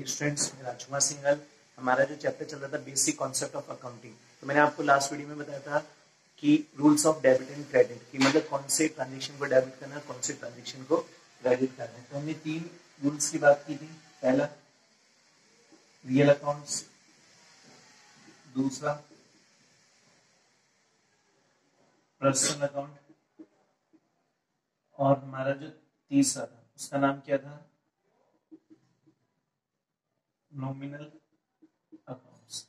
Dear students, राजकुमार सिंघल। हमारा जो chapter चल रहा था बेसिक कॉन्सेप्ट ऑफ अकाउंटिंग, तो मैंने आपको लास्ट वीडियो में बताया था कि rules of debit and credit, कि मतलब कौन से ट्रांजेक्शन को डेबिट करना है, कौन से ट्रांजेक्शन को क्रेडिट करना है। तो हमने 3 रूल्स की बात की थी। पहला रियल अकाउंट्स, दूसरा पर्सनल अकाउंट, और हमारा जो तीसरा था उसका नाम क्या था, नॉमिनल अकाउंट्स।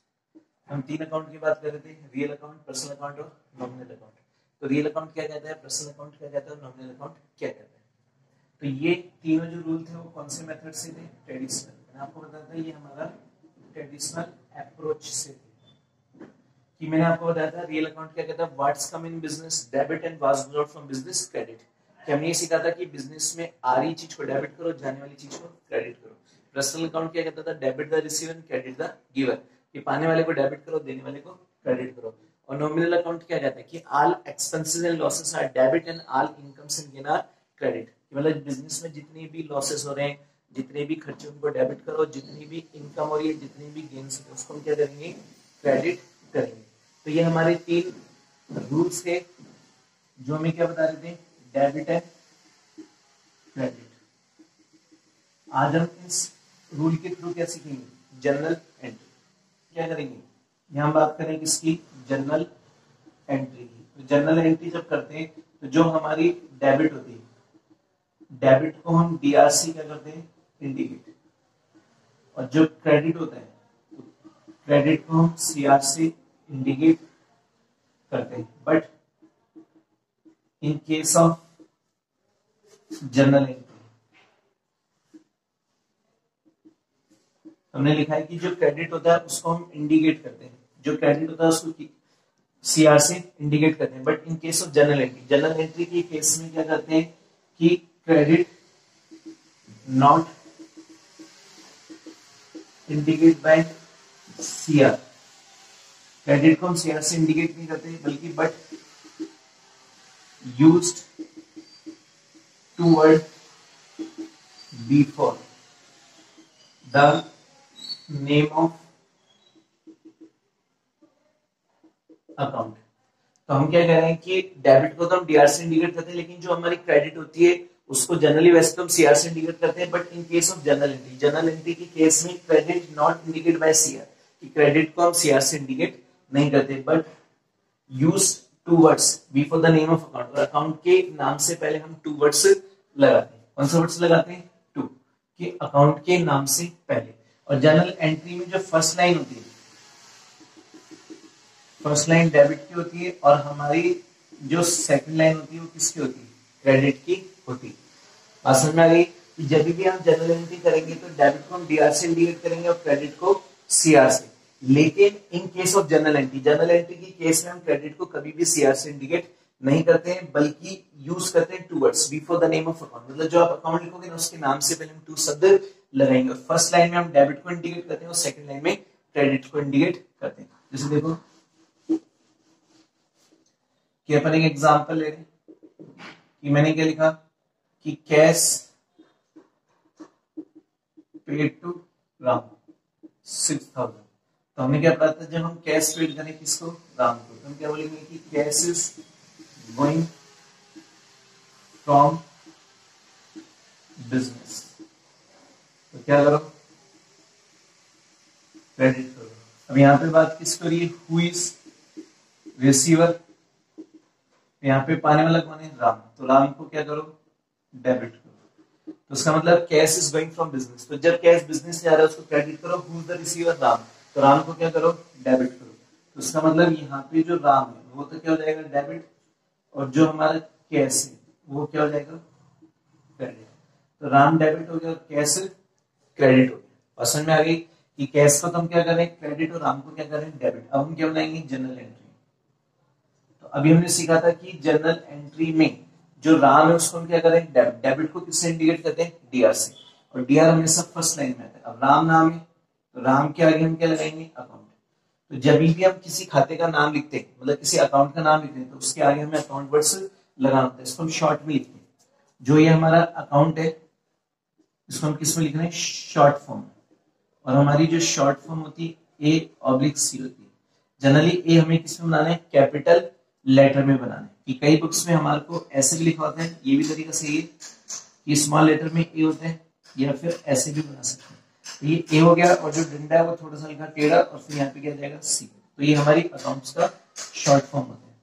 हम 3 अकाउंट की बात कर रहे थे, रियल अकाउंट, पर्सनल अकाउंट और नॉमिनल अकाउंट। तो रियल अकाउंट क्या कहता है, पर्सनल अकाउंट क्या कहता है, नॉमिनल अकाउंट क्या कहता है। तो ये तीनों जो रूल थे वो कौन से मेथड से थे, ट्रेडिशनल। मैंने आपको बताया था ये हमारा ट्रेडिशनल अप्रोच से थे। कि मैंने आपको बताया था रियल अकाउंट क्या कहता है, what's come in business debit and what's goes out from business credit. कि हमने ये सीखा था कि बिजनेस में आ रही चीज को डेबिट करो, जाने वाली चीज को क्रेडिट करो। पर्सनल अकाउंट क्या कहता था, debit the receiver and credit the giver. कि पाने वाले को डेबिट करो, देने वाले को क्रेडिट करो। और नॉमिनल अकाउंट क्या कहता है कि all expenses and losses are debit and all incomes and gain are credit. मतलब बिजनेस में जितनी भी लॉसेस हो रहे हैं, जितने भी खर्चे उनको डेबिट करो, जितनी भी इनकम हो रही है, जितनी भी गेन्स हो रहे हैं उसको हम क्या करेंगे, क्रेडिट करेंगे। तो ये हमारे 3 रूल्स थे जो हमें क्या बता रहे थे, डेबिट एंड क्रेडिट। आज हम इस रूल के थ्रू क्या सीखेंगे, जर्नल एंट्री। क्या करेंगे, यहां बात करें किसकी, जर्नल एंट्री की। तो जर्नल एंट्री जब करते हैं तो जो हमारी डेबिट होती है, डेबिट को हम डीआरसी क्या करते हैं, इंडिकेट। और जो क्रेडिट होता है, क्रेडिट को हम सीआरसी इंडिकेट करते हैं। But in case of journal entry हमने लिखा है कि जो क्रेडिट होता है उसको हम इंडिकेट करते हैं, जो क्रेडिट होता है उसको सीआर से इंडिकेट करते हैं। But in case of journal entry, journal entry के केस में क्या करते हैं कि credit not indicate by CR. Credit को हम सीआर से इंडिकेट नहीं करते बल्कि but used toward before the name of account. तो हम क्या कह रहे हैं कि डेबिट को तो हम डीआर से इंडिकेट करते हैं, लेकिन जो हमारी क्रेडिट होती है उसको जनरली वैसे तो हम सीआर से इंडिकेट करते हैं। But in case of journal entry, journal entry के केस में credit not indicate by CR, कि क्रेडिट को हम सीआर से इंडिकेट नहीं करते, but use to words before the name of account. और अकाउंट के नाम से पहले हम 2 वर्ड्स लगाते हैं। कौन से वर्ड्स लगाते हैं, 2, कि अकाउंट के नाम से पहले। और जर्नल एंट्री में जो फर्स्ट लाइन होती है, फर्स्ट लाइन डेबिट की होती है, और हमारी जो सेकंड लाइन होती है वो किसकी होती है, क्रेडिट की होती है। बात समझ में आ गई। जब भी हम जर्नल एंट्री करेंगे तो डेबिट को हम डीआर से इंडिकेट करेंगे और क्रेडिट को सीआर से। लेकिन इन case of journal entry, journal entry की केस में हम क्रेडिट को कभी भी सीआर से इंडिकेट नहीं करते हैं, बल्कि यूज करते हैं 2 words before the name of account. मतलब जो आप अकाउंट लिखोगे ना उसके नाम से पहले हम 2 शब्द लगाएंगे। और फर्स्ट लाइन में हम डेबिट को इंडिकेट करते हैं और सेकंड लाइन में क्रेडिट को इंडिकेट करते हैं। जैसे देखो कि अपन एक एग्जांपल ले रहे हैं कि मैंने क्या लिखा कि कैश पेड टू राम 6000। तो हमने क्या पढ़ा था, जब हम कैश पेड करें किसको, राम को, तो हम क्या बोलेंगे कि cash is going from business. तो क्या करो, क्रेडिट करो। अब यहां पे बात किस करिए, हु इज रिसीवर। यहाँ पे पाने वाला कौन है, राम। तो राम को क्या करो, डेबिट करो। तो उसका मतलब cash is going from business. तो जब कैश बिजनेस से आ रहा है उसको क्रेडिट करो। Who is the receiver, Ram. तो राम को क्या करो, डेबिट करो। तो उसका मतलब यहाँ पे जो राम है वो तो क्या हो जाएगा, डेबिट, और जो हमारा कैश है वो क्या हो जाएगा, क्रेडिट। तो राम डेबिट हो गया और कैश क्रेडिट हो गया। समझ में आ गई कि कैश को तो हम क्या करें, क्रेडिट, और राम को क्या करें, डेबिट। अब हम क्या बनाएंगे, जर्नल एंट्री। तो अभी हमने सीखा था कि जर्नल एंट्री में जो राम है उसको हम क्या करें, डेबिट। डेबिट को किससे इंडिकेट करते हैं, डीआर से। और डीआर हमेशा फर्स्ट लाइन में आता है। अब राम नाम है तो राम के आगे हम क्या लगाएंगे, अकाउंट। तो जब भी हम किसी खाते का नाम लिखते हैं, मतलब किसी अकाउंट का नाम लिखते हैं, तो उसके आगे हमें अकाउंट वर्ड्स लगाना होता है। इसको हम शॉर्ट में लिखते हैं। जो ये हमारा अकाउंट है इसको हम किस में लिख रहे हैं, शॉर्ट फॉर्म में। और हमारी जो शॉर्ट फॉर्म होती है A/C होती है। जनरली ए हमें किस में बनाना है, कैपिटल लेटर में बनाना है। कि कई बुक्स में हमारे को ऐसे भी लिखा होता है, ये भी तरीका सही है कि स्मॉल लेटर में ए होता है, या फिर ऐसे भी बना सकते हैं। तो ये ए हो गया और जो डंडा है वो थोड़ा सा लिखा टेढ़ा और फिर यहाँ पे क्या जाएगा सी। तो ये हमारी अकाउंट्स का शॉर्ट फॉर्म होता है।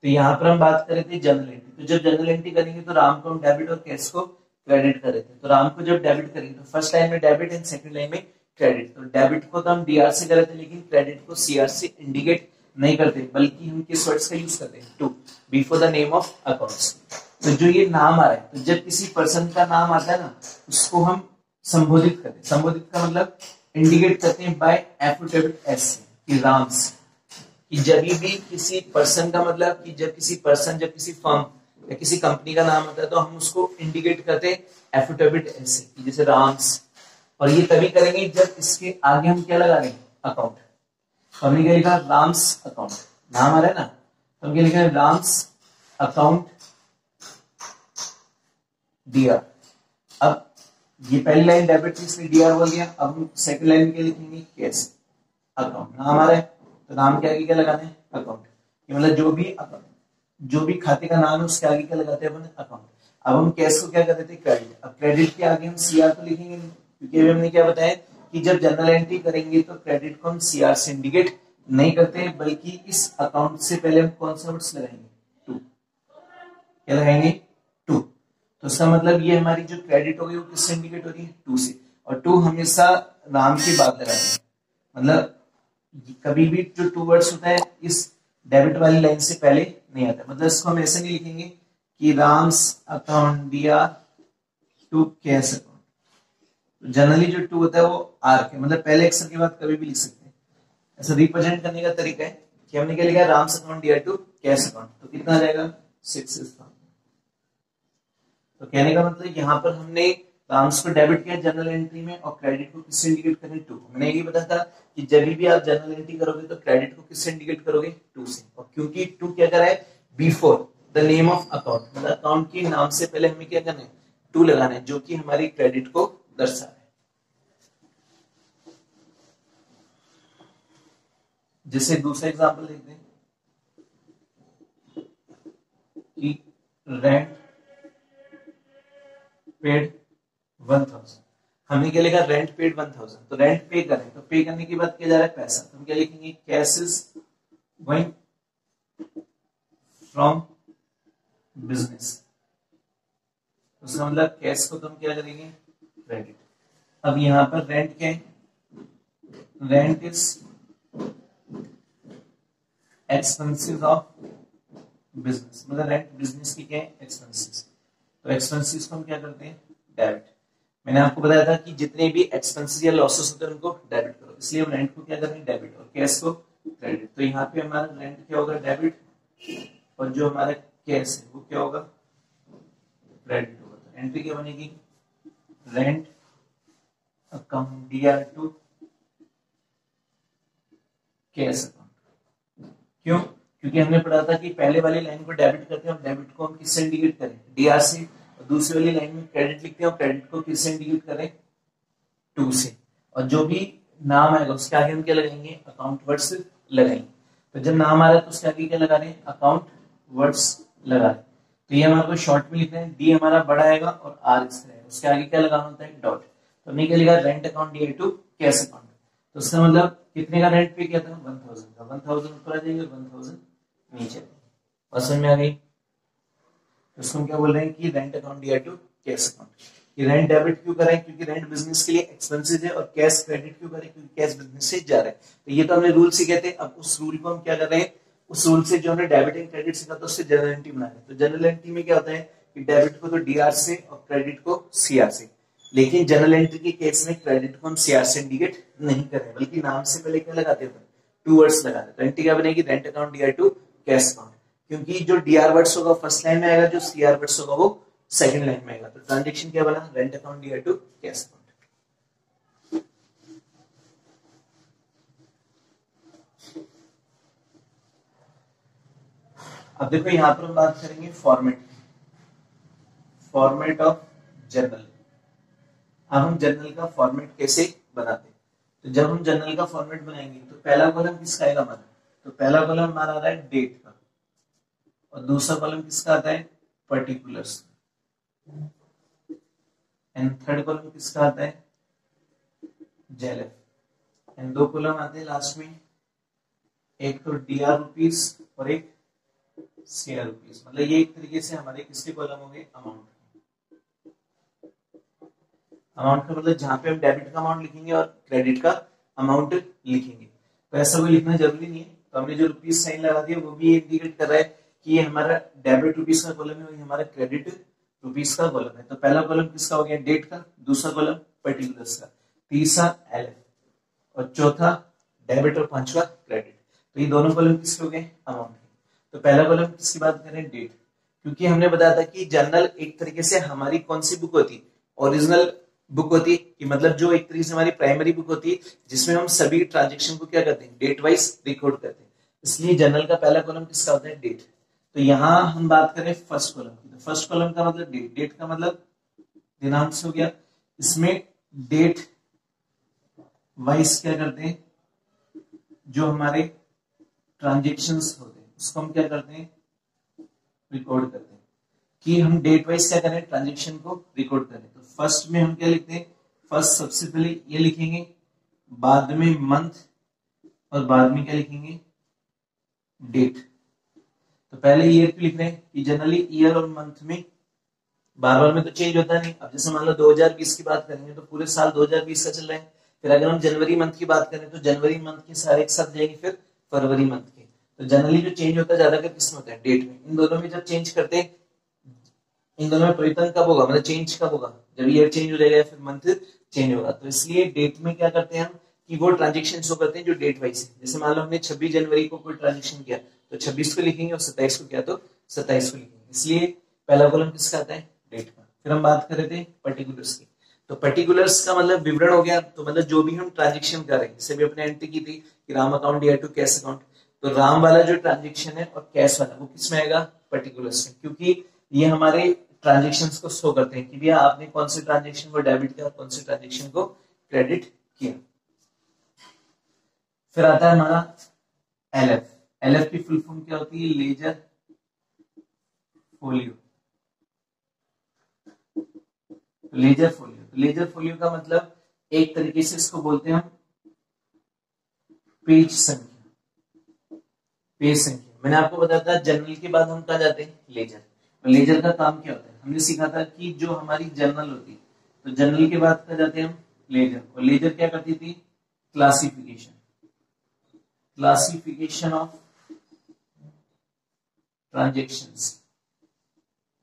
तो यहाँ पर हम बात कर रहे थे जनरल एंट्री। तो जब जनरल एंट्री करेंगे तो राम को हम डेबिट और कैश को क्रेडिट कर रहे थे। तो राम को जब डेबिट करेंगे तो फर्स्ट लाइन में डेबिट एंड सेकंड लाइन में क्रेडिट। तो डेबिट को तो हम डीआर से कर रहे थे, लेकिन क्रेडिट को सीआर से इंडिकेट नहीं करते, बल्कि हम किस वर्ड्स का यूज करते हैं, to before the name of accounts. तो जो ये नाम आ रहा है, तो जब किसी पर्सन का नाम आता है ना, उसको हम संबोधित करते हैं। संबोधित का मतलब इंडिकेट करते हैं बाय एफिडेविट एस कि राम्स। कि जब भी किसी पर्सन का मतलब कि जब किसी पर्सन, जब किसी फर्म या किसी कंपनी का नाम आता है तो हम उसको इंडिकेट करते हैं एफिडेविट एस से, जैसे राम्स। और ये तभी करेंगे जब इसके आगे हम क्या लगा लेंगे, अकाउंट। हमने क्या लिखा, राम्स अकाउंट, नाम आ रहा है ना, तो हम क्या लिखा है, राम्स अकाउंट डीआर। अब ये पहली लाइन डेबिट थी इसलिए डीआर बोल गया। अब हम सेकंड लाइन में क्या लिखेंगे, कैश अकाउंट। नाम आ रहा है तो नाम के आगे क्या लगाना है, अकाउंट। मतलब जो भी खाते का नाम है उसके आगे क्या लगाते हैं अपन, अकाउंट। अब हम कैश को क्या कर देते हैं, क्रेडिट। अब क्रेडिट के आगे हम सीआर तो लिखेंगे नहीं, क्योंकि अभी हमने क्या बताया कि जब जनरल एंट्री करेंगे तो क्रेडिट को हम सीआर से इंडिकेट नहीं करते, बल्कि इस अकाउंट से पहले हम कौन सा वर्ड्स लगाएंगे, टू। क्या लगाएंगे, टू। तो इसका मतलब ये हमारी जो क्रेडिट होगी वो किससे इंडिकेट हो रही है, टू से। और टू हमेशा नाम के बाद लगाते हैं। मतलब कभी भी जो टू वर्ड्स होता है इस डेबिट वाली लाइन से पहले नहीं आता। मतलब इसको हम ऐसे नहीं लिखेंगे कि Ram's account DR to cash account. Generally जो टू होता है वो आर के मतलब पहले अक्षर के बाद कभी भी लिख सकते हैं। ऐसा रिप्रेजेंट करने का तरीका है कि हमने क्या लिखा, Ram's account DR to cash account. तो कितना आ जाएगा, 6,000। तो कहने का मतलब यहाँ पर हमने राम्स को डेबिट किया जनरल एंट्री में और क्रेडिट को किससे इंडिकेट करें, टू। मैंने ये बताया था कि जब भी आप जनरल एंट्री करोगे तो क्रेडिट को किससे इंडिकेट करोगे, टू से। और क्योंकि टू क्या करा है, before the name of account, मतलब अकाउंट के नाम से पहले हमें क्या करना है, टू लगाना है, जो कि हमारी क्रेडिट को दर्शा है। जैसे दूसरा एग्जांपल देखते हैं कि रेंट पेड 1,000। हमने क्या लिखा, रेंट पेड 1,000। तो रेंट पे करें तो पे करने के बाद क्या जा रहा है, पैसा। तो हम क्या लिखेंगे, cash is going from business. उसका मतलब कैश को तो हम क्या करेंगे, क्रेडिट। अब यहां पर रेंट क्या है, rent is expenses of business. मतलब रेंट बिजनेस की क्या है, एक्सपेंसेस। तो एक्सपेंसेस को हम क्या करते हैं, डेबिट। मैंने आपको बताया था कि जितने भी एक्सपेंसेस या लॉसेस होते हैं उनको डेबिट करो, इसलिए हम रेंट को क्या करेंगे, डेबिट, और कैश को क्रेडिट। तो यहाँ पे हमारा रेंट क्या होगा, डेबिट, और जो हमारा कैश है वो क्या होगा, क्रेडिट होगा। तो एंट्री क्या बनेगी, rent account DR to cash account. क्यों, क्योंकि हमने पढ़ा था कि पहले वाली लाइन को डेबिट करते हैं और डेबिट को हम किससे इंडिकेट करें, डीआर से। और दूसरी वाली लाइन में क्रेडिट लिखते हैं और क्रेडिट को किससे इंडिकेट करें, टू से। और जो भी नाम आएगा उसके आगे हम क्या लगाएंगे, अकाउंट वर्ड्स लगाएंगे। तो जब नाम आ रहा है तो उसके आगे क्या लगा रहे हैं, अकाउंट वर्ड्स लगा रहे हैं। तो ये हमारे को शॉर्ट में लिखना है, डी हमारा बड़ा आएगा और आर इसका रहेगा, उसके आगे क्या लगाना होता है, डॉट। तो हमने क्या लिखा, rent account DR to cash account. तो उसका मतलब कितने का रेंट पे किया था, 1,000 का। 1,000 ऊपर आ जाएंगे और 1,000 नीचे। और समझ में आ गई। तो उसको हम क्या बोल रहे हैं कि rent account DR to cash account. ये रेंट डेबिट क्यों करें, क्योंकि रेंट बिजनेस के लिए एक्सपेंसेस है, और कैश क्रेडिट क्यों करें, क्योंकि कैश बिजनेस से जा रहा है। तो ये तो हमने रूल सीखे थे। अब उस रूल को हम क्या कर रहे हैं, उस रूल से जो हमने डेबिट एंड क्रेडिट सीखा था उससे जनरल एंट्री बना रहे हैं। तो जनरल एंट्री में क्या होता है कि डेबिट को तो डीआर से और क्रेडिट को सीआर से। लेकिन जनरल एंट्री के केस में क्रेडिट को हम सीआर से इंडिकेट नहीं कर रहे, बल्कि नाम से पहले क्या लगाते हैं, टू वर्ड्स लगाते हैं। तो एंट्री क्या बनेगी, rent account DR to cash account. क्योंकि जो डीआर वर्ड्स होगा फर्स्ट लाइन में आएगा, जो सीआर वर्ड्स होगा वो सेकंड लाइन में आएगा। तो ट्रांजेक्शन क्या बना, rent account DR to cash account. अब देखो यहां पर हम बात करेंगे फॉर्मेट, फॉर्मेट ऑफ जर्नल। अब हम जर्नल का फॉर्मेट कैसे बनाते हैं। तो जब हम जनरल का फॉर्मेट बनाएंगे तो पहला कॉलम किसका आएगा हमारा, तो पहला कॉलम हमारा आ रहा है डेट का, और दूसरा कॉलम किसका आता है, पर्टिकुलर्स, एंड थर्ड कॉलम किसका आता है, जेएलएफ, एंड दो कॉलम आते हैं लास्ट में, एक तो डीआर रुपीस और एक सीआर रुपीस। मतलब ये एक तरीके से हमारे किसके कॉलम हो गए, अमाउंट। अमाउंट का मतलब जहां पे हम डेबिट का अमाउंट लिखेंगे और क्रेडिट का अमाउंट लिखेंगे, तो ऐसा कोई लिखना जरूरी नहीं है। तो हमने जो रुपीज साइन लगा दिया वो भी इंडिकेट कर रहा है कि ये हमारा डेबिट रुपीज का कॉलम है और ये हमारा क्रेडिट रुपीज का कॉलम है। तो पहला कॉलम किसका हो गया, डेट का, दूसरा कॉलम पर्टिकुलर्स का, तीसरा एलएफ, और चौथा डेबिट और पांचवा क्रेडिट। तो ये दोनों कॉलम किसके हो गए, अमाउंट के। तो पहला कॉलम किसकी बात करें, डेट, क्योंकि हमने बताया था कि जर्नल एक तरीके से हमारी कौन सी बुक होती है, ओरिजिनल बुक होती है, कि मतलब जो एक तरीके से हमारी प्राइमरी बुक होती है जिसमें हम सभी ट्रांजेक्शन को क्या करते हैं, डेट वाइज रिकॉर्ड करते हैं। इसलिए जर्नल का पहला कॉलम किसका होता है, डेट। तो यहां हम बात करें फर्स्ट कॉलम की, तो फर्स्ट कॉलम का मतलब डेट, डेट का मतलब दिनांक से हो गया। इसमें डेट वाइज क्या करते हैं, जो हमारे ट्रांजेक्शंस होते हैं उसको हम क्या करते हैं, रिकॉर्ड करते हैं, कि हम डेट वाइज क्या करें, ट्रांजेक्शन को रिकॉर्ड करें। तो फर्स्ट में हम क्या लिखते हैं, फर्स्ट सबसे पहले ये लिखेंगे, बाद में मंथ, और बाद में क्या लिखेंगे, डेट। तो पहले ईयर क्यों लिख रहे हैं, कि जनरली ईयर और मंथ में बार बार में तो चेंज होता नहीं। अब जैसे मान लो 2020 की बात करेंगे तो पूरे साल 2020 का चल रहा है। फिर अगर हम जनवरी मंथ की बात करें तो जनवरी मंथ के सारे एक साथ जाएंगे, फिर फरवरी मंथ के। तो जनरली जो चेंज होता है ज्यादातर किस में होता है, डेट में। इन दोनों में जब चेंज करते हैं, इन दोनों में परिवर्तन कब होगा, मतलब चेंज कब होगा, जब ईयर चेंज हो जाएगा या फिर मंथ चेंज होगा। तो इसलिए डेट में क्या करते हैं हम, कि वो ट्रांजेक्शन शो करते हैं जो डेट वाइज है। जैसे मान लो हमने 26 जनवरी को कोई ट्रांजेक्शन किया तो 26 को लिखेंगे, और 27 को किया तो 27 को लिखेंगे। इसलिए पहला कॉलम किसका आता है, डेट का। फिर हम बात कर रहे थे पर्टिकुलर्स की। तो पर्टिकुलर्स का मतलब विवरण हो गया, तो मतलब जो भी हम ट्रांजेक्शन कर रहे हैं, जैसे भी अपने एंट्री की थी कि राम अकाउंट या टू कैश अकाउंट, तो राम वाला जो ट्रांजेक्शन है और कैश वाला वो किस में आएगा, पर्टिकुलर्स में, क्योंकि ये हमारे ट्रांजेक्शन्स को शो करते हैं कि भैया आपने कौन से ट्रांजेक्शन को डेबिट किया, कौन से ट्रांजेक्शन को क्रेडिट किया। फिर आता है हमारा एलएफ। एलएफ की फुल फॉर्म क्या होती है, ledger folio. Ledger folio, ledger folio का मतलब एक तरीके से इसको बोलते हैं हम पेज संख्या। पेज संख्या मैंने आपको बताया था जर्नल के बाद हम कहा जाते हैं, लेजर। तो लेजर का काम क्या होता है, हमने सीखा था कि जो हमारी जर्नल होती है, तो जर्नल के बाद कहा जाते हैं हम लेजर। और लेजर क्या करती थी, classification, classification of transactions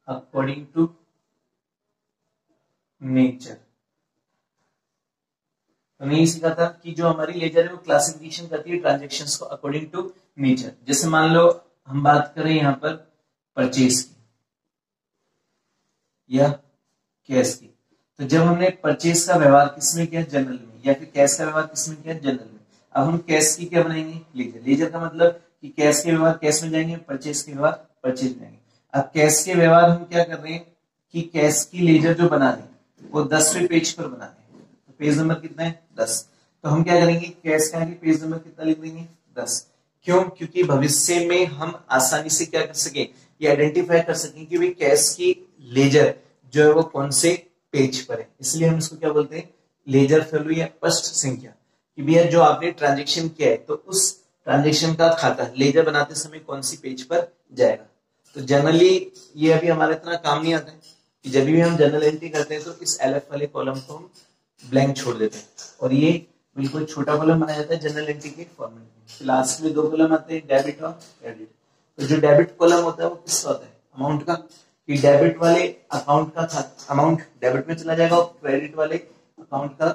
according to nature. तो नहीं सीखा था कि जो हमारी लेजर है वो क्लासिफिकेशन करती है ट्रांजेक्शंस को अकॉर्डिंग टू नेचर। जैसे मान लो हम बात करें यहां पर परचेज की या कैश की, तो जब हमने परचेज का व्यवहार किसमें किया, जनरल में, या फिर कैश का व्यवहार किसमें किया, जनरल में। अब हम कैश की क्या बनाएंगे, लेजर। लेजर का मतलब कि कैश के व्यवहार कैश में जाएंगे, परचेज के व्यवहार परचेज में जाएंगे। अब कैश के व्यवहार हम क्या कर रहे हैं, कि कैश की लेजर जो बना रहे हैं वो 10वें पेज पर बना रहे हैं। तो पेज नंबर कितना है, 10। तो हम क्या करेंगे, कैश का पेज नंबर कितना लिख देंगे, 10। क्यों, क्योंकि भविष्य में हम आसानी से क्या कर सके, ये आइडेंटिफाई कर सकें कि भाई कैश की लेजर जो है वो कौन से पेज पर है। इसलिए हम इसको क्या बोलते हैं, लेजर फोलियो या पृष्ठ संख्या, कि भैया जो आपने ट्रांजेक्शन किया है तो उस ट्रांजेक्शन का खाता लेजर बनाते समय कौन सी पेज पर जाएगा। तो जनरली ये अभी हमारा इतना काम नहीं आता है, कि जब भी हम जनरल एंट्री करते हैं तो इस एलएफ वाले कॉलम को हम ब्लैंक छोड़ देते हैं, और ये बिल्कुल छोटा कॉलम बनाया जाता है जनरल एंट्री के फॉर्मेट में। लास्ट में दो कॉलम आते हैं, डेबिट और क्रेडिट। तो जो डेबिट कॉलम होता है वो किसका होता है, अमाउंट का, कि डेबिट वाले अकाउंट का अमाउंट डेबिट में चला जाएगा, और क्रेडिट वाले अकाउंट का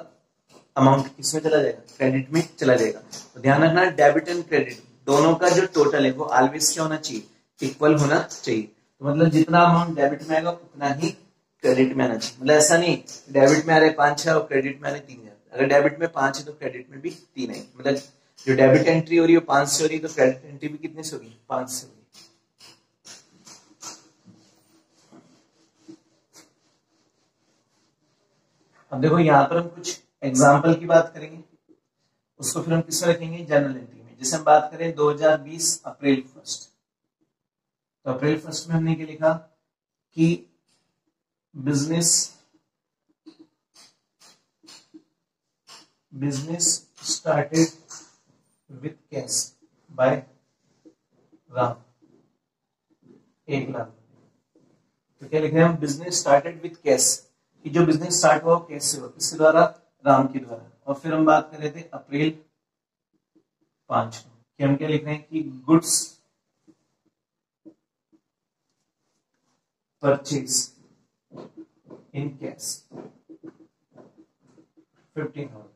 अमाउंट किसमें चला जाएगा, क्रेडिट में चला जाएगा। तो ध्यान रखना, डेबिट एंड क्रेडिट दोनों का जो टोटल है वो ऑलवेज क्या होना चाहिए, इक्वल होना चाहिए। तो मतलब जितना अमाउंट डेबिट में आएगा उतना ही क्रेडिट में आना चाहिए। मतलब ऐसा नहीं डेबिट में आ रहे 5,000 और क्रेडिट में आ रहे 3,000। अगर डेबिट में 5 है तो क्रेडिट में भी 3 है। मतलब जो डेबिट एंट्री हो रही है 5 से हो रही है, तो क्रेडिट एंट्री भी कितने से होगी, 5 से होगी। अब देखो यहाँ पर हम कुछ एग्जाम्पल की बात करेंगे। उसको फिर हम किसमें रखेंगे, जनरल एंट्री में। जैसे हम बात करें 2020 अप्रैल 1, तो अप्रैल 1 में हमने क्या लिखा कि business started with cash by Ram 1,00,000। तो क्या लिख रहे हैं हम, बिजनेस स्टार्टेड विथ कैश, कि जो बिजनेस स्टार्ट हुआ कैश से हुआ, किसके द्वारा, राम के द्वारा। और फिर हम बात कर रहे थे अप्रैल 5 को, कि हम क्या लिख रहे हैं कि गुड्स परचेज इन कैश 15,000।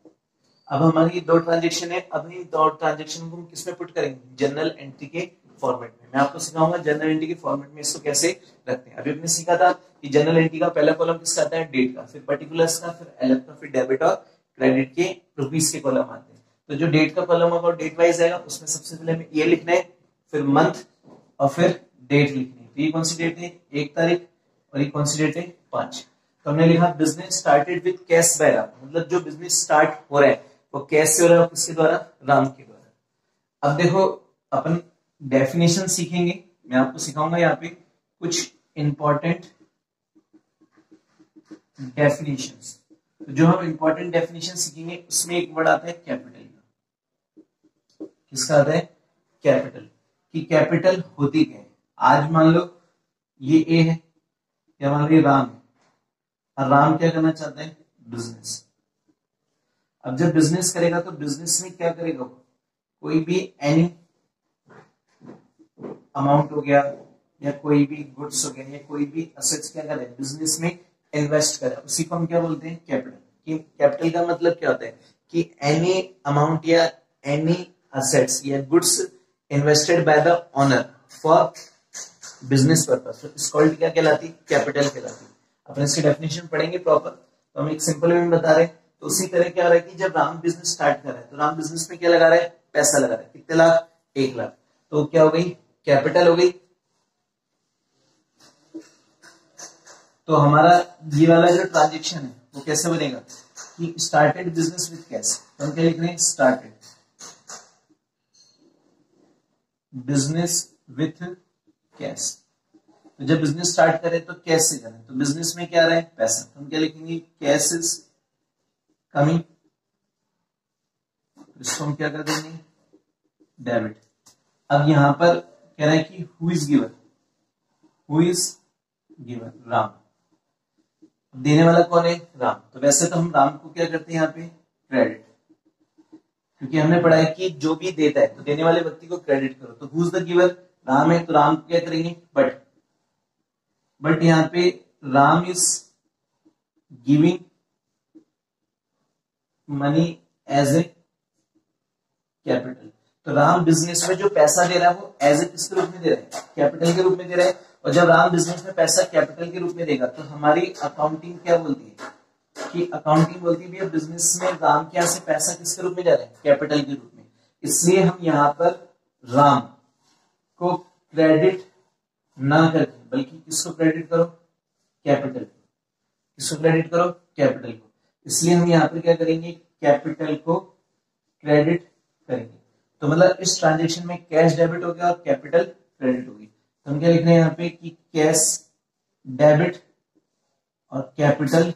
अब हमारी दो ट्रांजेक्शन है, अभी दो ट्रांजेक्शन को हम किसमें पुट करेंगे, जनरल एंट्री के फॉर्मेट में। मैं आपको सिखाऊंगा जनरल एंट्री के फॉर्मेट में इसको कैसे रखते हैं। अभी हमने सीखा था कि जनरल एंट्री का पहला कॉलम किसका आता है, डेट का, फिर पर्टिकुलर्स का, फिर एलएफ का, फिर डेबिट और क्रेडिट के रुपीस के कॉलम आते हैं। तो जो डेट का कॉलम होगा डेट वाइज आएगा, उसमें सबसे पहले हमें ईयर लिखना है, फिर मंथ और फिर डेट लिखनी है। तो ये कौन सी डेट है, 1 तारीख, और ये कौन सी डेट है, 5। तो हमने लिखा business started with cash by Ram, मतलब जो बिजनेस स्टार्ट हो रहा है वो कैश से हो रहा है, किसके द्वारा, राम के द्वारा। अब देखो अपन डेफिनेशन सीखेंगे, मैं आपको सिखाऊंगा यहाँ पे कुछ इंपॉर्टेंट डेफिनेशंस। तो जो हम इंपॉर्टेंट डेफिनेशन सीखेंगे उसमें एक वर्ड आता है कैपिटल का। किसका आता है, कैपिटल, कि कैपिटल होती क्या है। आज मान लो ये ए है, या मान लो ये राम है, और राम क्या करना चाहता है, बिजनेस। अब जब बिजनेस करेगा तो बिजनेस में क्या करेगा, कोई भी एनी अमाउंट हो गया, या कोई भी गुड्स हो गया, या कोई भी असेट्स क्या करे, बिजनेस में इन्वेस्ट करे, उसी को हम क्या बोलते हैं, कैपिटल। कि कैपिटल का मतलब क्या होता है कि एनी अमाउंट या एनी असेट्स या goods invested by the owner for business purpose, तो इस कॉल्ड क्या कहलाती, कैपिटल कहलाती। अपन इसकी डेफिनेशन पढ़ेंगे प्रॉपर, तो हम एक सिंपल वे में बता रहे हैं। तो उसी तरह क्या हो रहा है कि जब राम बिजनेस स्टार्ट कर रहा है तो राम बिजनेस में क्या लगा रहा है, पैसा लगा रहा है, कितने लाख, 1,00,000। तो क्या हो गई, कैपिटल हो गई। तो हमारा ये वाला जो ट्रांजेक्शन है वो कैसे बनेगा कि स्टार्टेड बिजनेस विथ कैश, तो हम क्या लिख रहे हैं, स्टार्टेड बिजनेस विथ कैश। तो जब बिजनेस स्टार्ट करें तो कैश से करें, तो बिजनेस में क्या रहा है, पैसा, तो हम क्या लिखेंगे, कैश इज कमिंग, इसको हम क्या कर देंगे, डेबिट। अब यहां पर कह रहा है कि who is giver, who is giver, Ram. देने वाला कौन है, राम। तो वैसे तो हम राम को क्या करते हैं यहाँ पे, क्रेडिट, क्योंकि हमने पढ़ा है कि जो भी देता है तो देने वाले व्यक्ति को क्रेडिट करो। तो who is the giver, Ram है, तो राम को क्या करेंगे, बट यहां पे Ram is giving money as a capital. तो राम बिजनेस में जो पैसा दे रहा है वो एज ए किसके रूप में दे रहा है, कैपिटल के रूप में दे रहा है। और जब राम बिजनेस में पैसा कैपिटल के रूप में देगा तो हमारी अकाउंटिंग क्या बोलती है, कि अकाउंटिंग बोलती है भैया बिजनेस में राम के यहां से पैसा किसके रूप में जा रहा है, कैपिटल के रूप में। इसलिए हम यहाँ पर राम को क्रेडिट ना करके बल्कि किसको क्रेडिट करो, कैपिटल। किसको क्रेडिट करो, कैपिटल को। इसलिए हम यहाँ पर क्या करेंगे, कैपिटल को क्रेडिट करेंगे। तो मतलब इस ट्रांजेक्शन में कैश डेबिट हो गया और कैपिटल क्रेडिट होगी। तो हम क्या लिख रहे हैं यहाँ पे कि कैश डेबिट और कैपिटल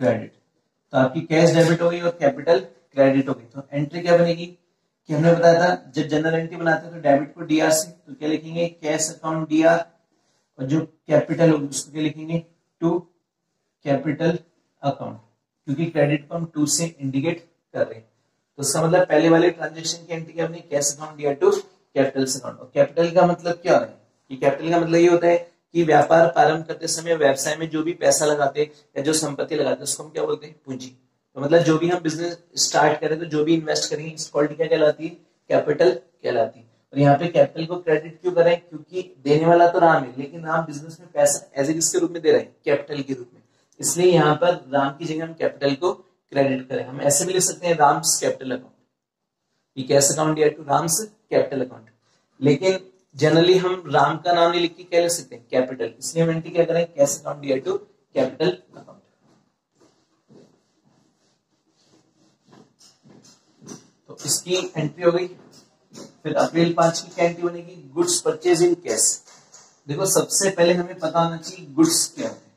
क्रेडिट। तो आपकी कैश डेबिट हो गई और कैपिटल क्रेडिट हो गई। तो एंट्री क्या बनेगी कि हमने बताया था जब जनरल एंट्री बनाते हैं तो डेबिट को डीआर से, तो क्या लिखेंगे, कैश अकाउंट डीआर, और जो कैपिटल होगी उसको क्या लिखेंगे, टू कैपिटल अकाउंट, क्योंकि क्रेडिट को हम टू से इंडिकेट कर रहे हैं। तो इसका मतलब पहले वाले ट्रांजेक्शन की एंट्री क्या बनी, cash account DR to capital account. और कैपिटल का मतलब क्या हो रहा है कि कैपिटल का मतलब ये होता है कि व्यापार प्रारंभ करते समय व्यवसाय में जो भी पैसा लगाते हैं या जो संपत्ति लगाते हैं उसको हम क्या बोलते हैं, पूंजी। तो मतलब जो भी हम बिजनेस स्टार्ट करें तो जो भी इन्वेस्ट करेंगे इस क्वालिटी क्या कहलाती है, कैपिटल कहलाती है। और यहाँ पे कैपिटल को क्रेडिट क्यों करें, क्योंकि देने वाला तो राम है लेकिन राम बिजनेस में पैसा एज ए किसके रूप में दे रहे हैं, कैपिटल के रूप में। इसलिए यहाँ पर राम की जगह हम कैपिटल को क्रेडिट करें। हम ऐसे भी लिख सकते हैं Ram's capital account, cash account या टू राम्स कैपिटल अकाउंट। लेकिन जनरली हम राम का नाम नहीं लिख के क्या लिख सकते हैं, कैपिटल। इसलिए हम एंट्री क्या करें, कैश अकाउंट या टू कैपिटल अकाउंट। इसकी एंट्री हो गई। फिर अप्रैल 5 की क्या एंट्री बनेगी, गुड्स परचेज इन कैश। देखो सबसे पहले हमें पता होना चाहिए गुड्स क्या है।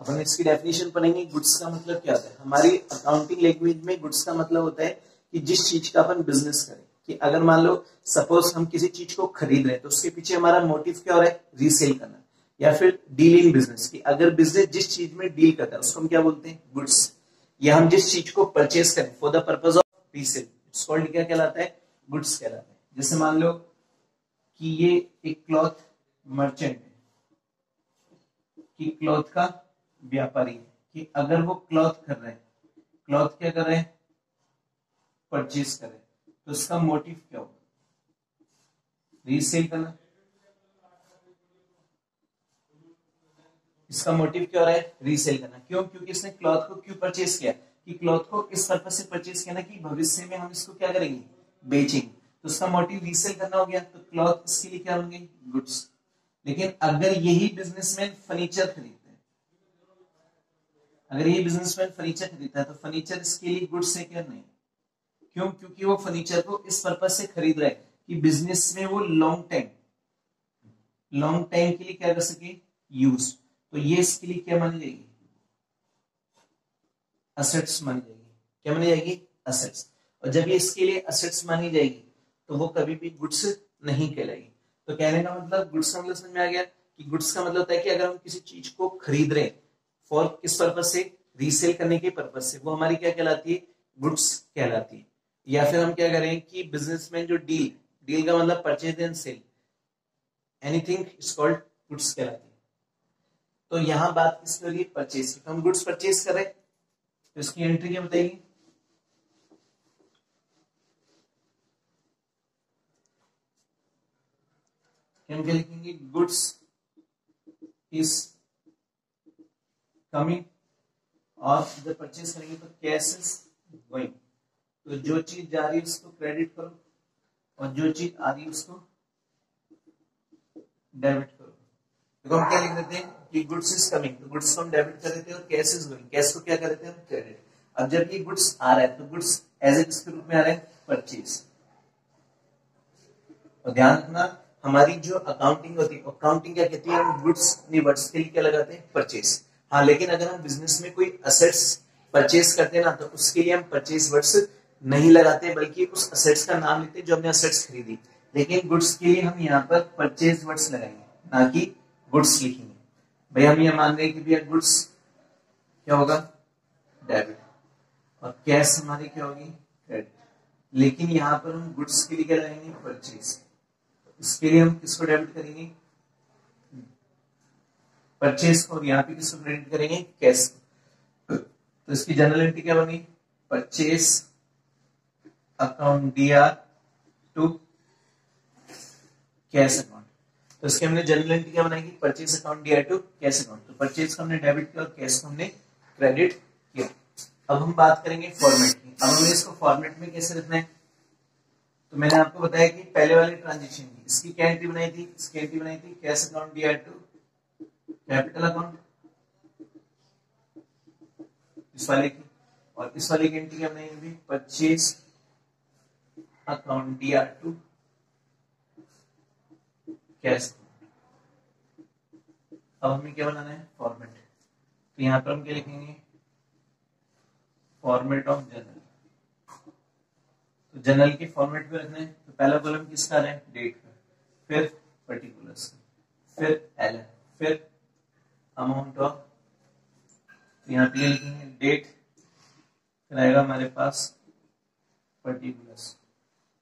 अपन इसकी डेफिनेशन पढ़ेंगे। गुड्स का मतलब क्या होता है, हमारी अकाउंटिंग लैंग्वेज में गुड्स का मतलब होता है कि जिस चीज का अपन बिजनेस करें। कि अगर मान लो सपोज हम किसी चीज को खरीद रहे हैं तो उसके पीछे हमारा मोटिव क्या हो रहा है, रीसेल करना, या फिर डील इन बिजनेस। कि अगर बिजनेस जिस चीज में डील करता है उसको हम क्या बोलते हैं, गुड्स। या हम जिस चीज को परचेज करें for the purpose of resale, it's called क्या कहलाता है, गुड्स कहलाता है। जैसे मान लो कि ये एक क्लॉथ मर्चेंट है, कि क्लॉथ का व्यापारी है, कि अगर वो क्लॉथ कर रहे हैं, क्लॉथ क्या कर रहे हैं, परचेज कर रहे हैं, तो उसका मोटिव क्या होगा, रीसेल करना। इसका मोटिव क्या हो रहा है, रीसेल करना। क्यों, क्योंकि इसने क्लॉथ को क्यों परचेज किया, कि क्लॉथ को इस पर्पज से परचेज किया ना कि भविष्य में हम इसको क्या करेंगे, बेचेंगे। तो उसका मोटिव रीसेल करना हो गया, तो क्लॉथ इसके लिए क्या होंगे, गुड्स। लेकिन अगर यही बिजनेसमैन फर्नीचर खरीदता है, अगर यही बिजनेसमैन फर्नीचर खरीदता है तो फर्नीचर इसके लिए गुड्स है क्या, नहीं। क्यों, क्योंकि वो फर्नीचर को इस पर्पज से खरीद रहा है कि बिजनेस में वो लॉन्ग टाइम के लिए क्या कर सके, यूज। तो ये इसके लिए क्या मानी जाएगी, असेट्स मानी जाएगी। क्या मानी जाएगी, असेट्स। और जब ये इसके लिए असेट्स मानी जाएगी तो वो कभी भी गुड्स नहीं कहलाएगी। तो कहने का मतलब, गुड्स का मतलब समझ में आ गया कि गुड्स का मतलब होता है कि अगर हम किसी चीज को खरीद रहे हैं फॉर किस पर्पज से, रीसेल करने के पर्पज से, वो हमारी क्या कहलाती है, गुड्स कहलाती है। या फिर हम क्या करें कि बिजनेसमैन जो डील का मतलब purchase and sale, anything is called goods कहलाती है। तो यहां बात किसकी हो रही है, परचेज की। तो हम गुड्स परचेज कर रहे हैं तो इसकी एंट्री क्या बताएगी, हम क्या लिखेंगे, गुड्स इज कमिंग, और जब परचेज करेंगे तो कैश इज गोइंग। तो जो चीज जा रही है उसको क्रेडिट करो और जो चीज आ रही है उसको डेबिट करो। देखो हम क्या लिख देते हैं कि गुड्स इज कमिंग, तो गुड्स को हम डेबिट कर देते हैं, और कैश इज गोइंग, कैश को क्या कर देते हैं हम, क्रेडिट। अब जब ये गुड्स आ रहा है तो गुड्स एज ए किसके रूप में आ रहा है, परचेज। और ध्यान रखना, हमारी जो अकाउंटिंग होती है, अकाउंटिंग क्या कहती है, हम गुड्स अपनी वर्ड्स के लिए क्या लगाते हैं, परचेज। हाँ, लेकिन अगर हम बिजनेस में कोई असेट्स परचेज करते हैं ना, तो उसके लिए हम परचेज वर्ड्स नहीं लगाते, बल्कि उस असेट्स का नाम लेते हैं जो हमने असेट्स खरीदी। लेकिन गुड्स के लिए हम यहाँ पर परचेज वर्ड्स लगाएंगे, ना कि गुड्स लिखेंगे। भाई हम ये मान रहे हैं कि भैया गुड्स क्या होगा, डेबिट, और कैश हमारी क्या होगी, क्रेडिट। लेकिन यहाँ पर हम गुड्स के लिए क्या लगाएंगे, परचेज। इसके लिए हम किसको डेबिट करेंगे, परचेज को, और यहाँ पे किसको क्रेडिट करेंगे, कैश को। तो इसकी जनरल एंट्री क्या बनी, purchase account DR to cash account. तो इसके हमने जनरल एंट्री क्या बनाएगी, purchase account DR to cash account. तो परचेज को हमने डेबिट किया और कैश को हमने क्रेडिट किया। अब हम बात करेंगे फॉर्मेट की। अब हमें इसको फॉर्मेट में कैसे रखना है, तो मैंने आपको बताया कि पहले वाले ट्रांजेक्शन की इसकी क्या एंट्री बनाई थी, इसकी एंट्री बनाई थी cash account DR to capital account, इस वाले की। और इस वाले की एंट्री क्या बनाएंगे, purchase account DR to cash. अब हमें क्या बनाना है, फॉर्मेट। तो यहां पर हम क्या लिखेंगे, फॉर्मेट ऑफ जनरल। तो जनरल के फॉर्मेट पे रखना है, तो पहला कॉलम किसका है, डेट का, फिर पर्टिकुलर्स, फिर एल, फिर अमाउंट ऑफ। तो यहाँ पे लिखेंगे डेट, फिर आएगा हमारे पास पर्टिकुलर्स,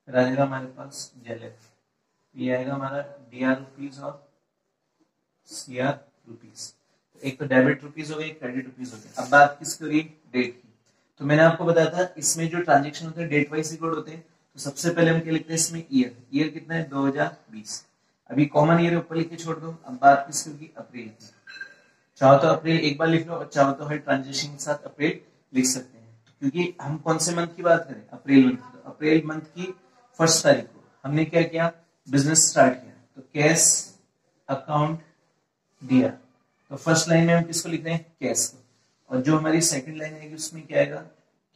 फिर आएगा हमारे पास जेलेफ, ये आएगा हमारा डीआर रुपीज और सीआर रुपीज। एक तो डेबिट रुपीज हो गई, क्रेडिट रुपीज हो गई। अब बात किसकी हो रही, डेट की। तो मैंने आपको बताया था इसमें जो ट्रांजेक्शन होते हैं डेट वाइज रिकॉर्ड होते हैं। तो सबसे पहले हम क्या लिखते हैं इसमें, ईयर। ईयर कितना है, 2020। अभी कॉमन ईयर ऊपर लिख के छोड़ दो। अब बात किसकी होगी, अप्रैल की। चाहो तो अप्रैल एक बार लिख लो, और चाहो तो हर ट्रांजेक्शन के साथ अप्रैल लिख सकते हैं। क्योंकि हम कौन से मंथ की बात करें, अप्रैल मंथ की। तो अप्रैल मंथ की 1 तारीख को हमने क्या किया, बिजनेस स्टार्ट किया। तो कैश अकाउंट दिया, तो फर्स्ट लाइन में हम किसको लिख रहे हैं, कैश को। और जो हमारी सेकंड लाइन आएगी उसमें क्या आएगा,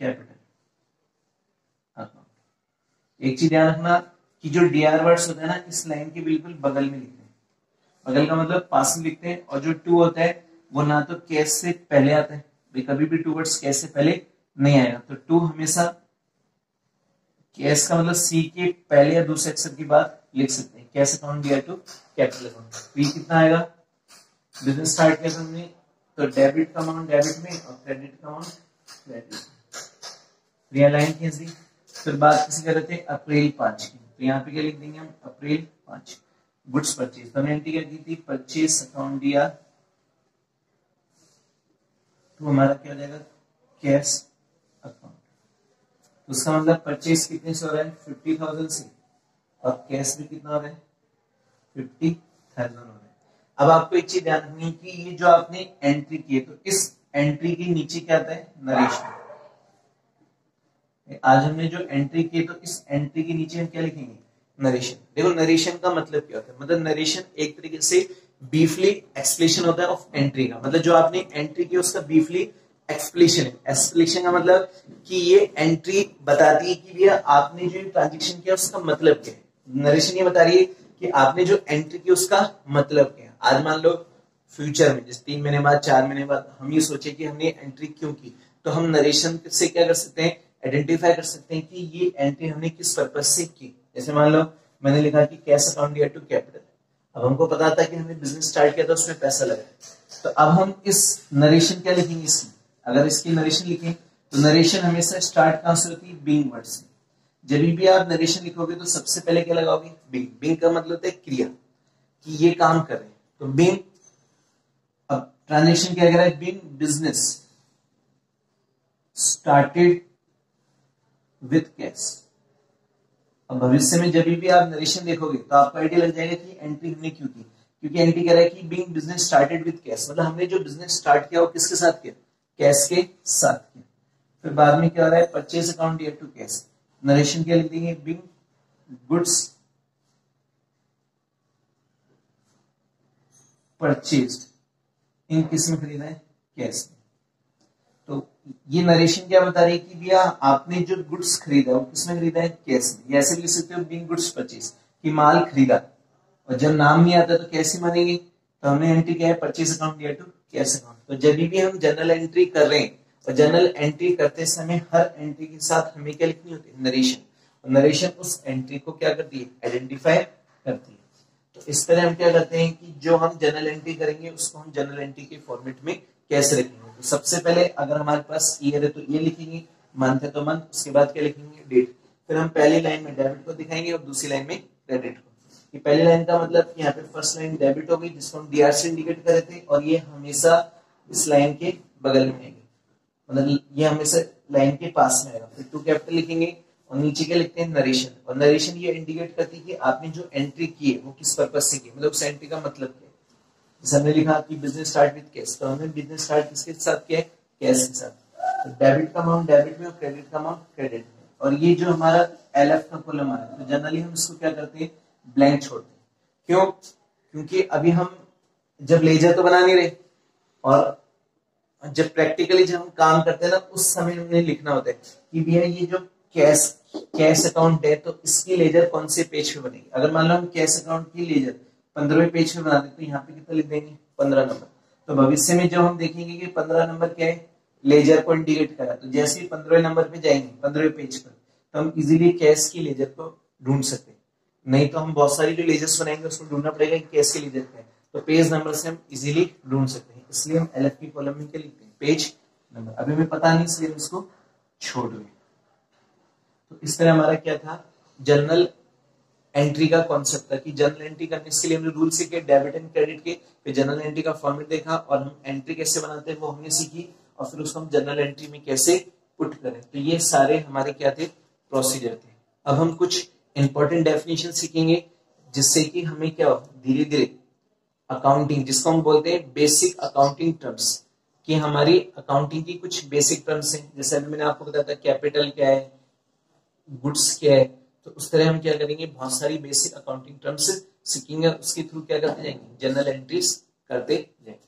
कैपिटल। एक चीज ध्यान रखना कि जो डीआर वर्ड्स होते हैं ना इस लाइन के बिल्कुल बगल में लिखते हैं, बगल का मतलब पास में लिखते हैं, और जो टू होता है वो ना तो केस से पहले आता है, कभी भी टू वर्ड्स केस से पहले नहीं आएगा, तो टू हमेशा केस का मतलब सी के पहले या दूसरे अक्षर की बात लिख सकते हैं, कैश अकाउंट दिया टू कैपिटल अकाउंट। पी कितना आएगा, बिजनेस स्टार्ट किया हमने तो डेबिट का अमाउंट डेबिट में और क्रेडिट का अमाउंट क्रेडिट में, यह लाइन खींच दी। फिर बात किसी कर रहे थे अप्रैल 5 की, तो यहाँ पे क्या लिख देंगे हम, अप्रैल 5 गुड्स परचेज, तो हमने एंट्री क्या की थी, परचेज अकाउंट दिया, तो हमारा क्या हो जाएगा, कैश अकाउंट। उसका मतलब परचेज कितने से हो रहा है, 50,000 से, और कैश भी कितना हो रहा है, 50,000 हो रहा है। अब आपको एक चीज ध्यान रखनी है कि ये जो आपने एंट्री की है, तो इस एंट्री के नीचे क्या आता है, नरेशन। आज हमने जो एंट्री की है तो इस एंट्री के नीचे हम क्या लिखेंगे, नरेशन। देखो नरेशन का मतलब क्या होता है, मतलब नरेशन एक तरीके से ब्रीफली एक्सप्लेनेशन होता है ऑफ एंट्री का, मतलब जो आपने एंट्री की उसका ब्रीफली एक्सप्लेनेशन है। एक्सप्लेनेशन का मतलब कि ये एंट्री बताती है कि भैया आपने जो ट्रांजेक्शन किया उसका मतलब क्या है। नरेशन ये बता रही है कि आपने जो एंट्री की उसका मतलब क्या है। आज मान लो फ्यूचर में जैसे 3 महीने बाद 4 महीने बाद हम ये सोचे कि हमने एंट्री क्यों की, तो हम नरेशन से क्या कर सकते हैं, आइडेंटिफाई कर सकते हैं कि ये एंट्री हमने किस पर्पज से की। जैसे मान लो मैंने लिखा कि कैश अकाउंट दिया टू कैपिटल, अब हमको पता था कि हमने बिजनेस स्टार्ट किया था उसमें पैसा लगा, तो अब हम इस नरेशन क्या लिखेंगे इसकी, अगर इसकी नरेशन लिखें तो नरेशन हमेशा स्टार्ट कहां से होती है, बीइंग वर्ड से। जब भी आप नरेशन लिखोगे तो सबसे पहले क्या लगाओगे, बीइंग। बीइंग का मतलब होता है क्रिया, कि ये काम कर रहे हैं, तो बीइंग। अब ट्रांजेक्शन क्या कर रहा है, being business started with cash. अब भविष्य में जब भी आप नरेशन देखोगे तो आपको आइडिया लग जाएगा कि एंट्री हमने क्यों की, क्योंकि एंट्री कह रहा है कि being business started with cash, मतलब हमने जो बिजनेस स्टार्ट किया वो किसके साथ किया, कैश के साथ किया। फिर बाद में क्या हो रहा है, परचेज अकाउंट दिया टू कैश, नरेशन क्या लिख देंगे, बीइंग गुड्स परचेज्ड इन किस में खरीदा है, कैश में। तो ये नरेशन क्या बता रही है कि भैया आपने जो गुड्स खरीदा वो किसमें खरीदा है, कैश में। ऐसे भी लिख सकते हो बीइंग गुड्स परचेज, कि माल खरीदा, और जब नाम नहीं आता तो कैसे मानेंगे, तो हमने एंट्री क्या है, परचेज अकाउंट दिया टू कैश अकाउंट। तो जब भी हम जनरल एंट्री कर रहे हैं, और जनरल एंट्री करते समय हर एंट्री के साथ हमें क्या लिखनी होती है, नरेशन। और नरेशन उस एंट्री को क्या करती है, आइडेंटिफाई करती है। तो इस तरह हम क्या करते हैं कि जो हम जनरल एंट्री करेंगे उसको हम जनरल एंट्री के फॉर्मेट में कैसे रखेंगे। तो सबसे पहले अगर हमारे पास ईयर है तो ये लिखेंगे, मंथ है तो मंथ, उसके बाद क्या लिखेंगे, डेट। फिर हम पहली लाइन में डेबिट को दिखाएंगे और दूसरी लाइन में क्रेडिट को। ये पहली लाइन का मतलब यहाँ पे फर्स्ट लाइन डेबिट होगी जिसको हम डीआर से इंडिकेट कर रहे थे, और ये हमेशा इस लाइन के बगल में आएगी, मतलब ये हमेशा लाइन के पास में आएगा। फिर टू कैपिटल लिखेंगे और नीचे क्या लिखते हैं, नरेशन। और नरेशन ये इंडिकेट करती है कि आपने जो एंट्री की है वो किस पर्पज से की, मतलब उस एंट्री का मतलब क्या है। जैसे हमने लिखा कि बिजनेस स्टार्ट विद कैश, तो हमने बिजनेस स्टार्ट किसके साथ किया है, कैश के साथ। तो डेबिट का अमाउंट डेबिट में और क्रेडिट का अमाउंट क्रेडिट में। और ये जो हमारा एलएफ का कॉलम आ रहा है, तो जनरली हम इसको क्या करते हैं, ब्लैंक छोड़ते हैं। क्यों, क्योंकि अभी हम जब लेजर तो बना नहीं रहे, और जब प्रैक्टिकली जब हम काम करते हैं ना उस समय हमें लिखना होता है कि भैया ये जो कैश अकाउंट है तो इसकी लेजर कौन से पेज पे बनेगी। अगर मान लो हम कैश अकाउंट की लेजर 15वें पेज पे बना दें तो यहाँ पे कितना लिख देंगे, 15 नंबर। तो भविष्य में जब हम देखेंगे कि 15 नंबर क्या है, लेजर को इंडिकेट करा, तो जैसे ही 15वें नंबर पे जाएंगे 15वें पेज पर, तो हम इजीली कैश की लेजर को ढूंढ सकते हैं। नहीं तो हम बहुत सारी जो लेजर्स बनाएंगे उसको ढूंढना पड़ेगा कि कैश की लेजर क्या है, तो पेज नंबर से हम इजीली ढूंढ सकते हैं। इसलिए हम एलएफ की कॉलम में क्या लिखते हैं, पेज नंबर। अभी हमें पता नहीं इसलिए हम इसको छोड़ दें। तो इस तरह हमारा क्या था, जनरल एंट्री का कॉन्सेप्ट था कि जनरल एंट्री करने के लिए हमने रूल सीखे डेबिट एंड क्रेडिट के, फिर जनरल एंट्री का फॉर्मेट देखा और हम एंट्री कैसे बनाते हैं वो हमने सीखी, और फिर उसको हम जनरल एंट्री में कैसे पुट करें। तो ये सारे हमारे क्या थे, प्रोसीजर थे। अब हम कुछ इंपॉर्टेंट डेफिनेशन सीखेंगे जिससे कि हमें क्या धीरे धीरे अकाउंटिंग, जिसको हम बोलते हैं बेसिक अकाउंटिंग टर्म्स, कि हमारी अकाउंटिंग की कुछ बेसिक टर्म्स हैं। जैसे अभी मैंने आपको बताया था कैपिटल क्या है, गुड्स क्या है, तो उस तरह हम क्या करेंगे, बहुत सारी बेसिक अकाउंटिंग टर्म्स सीखेंगे, उसके थ्रू क्या करते जाएंगे, जनरल एंट्रीज करते जाएंगे।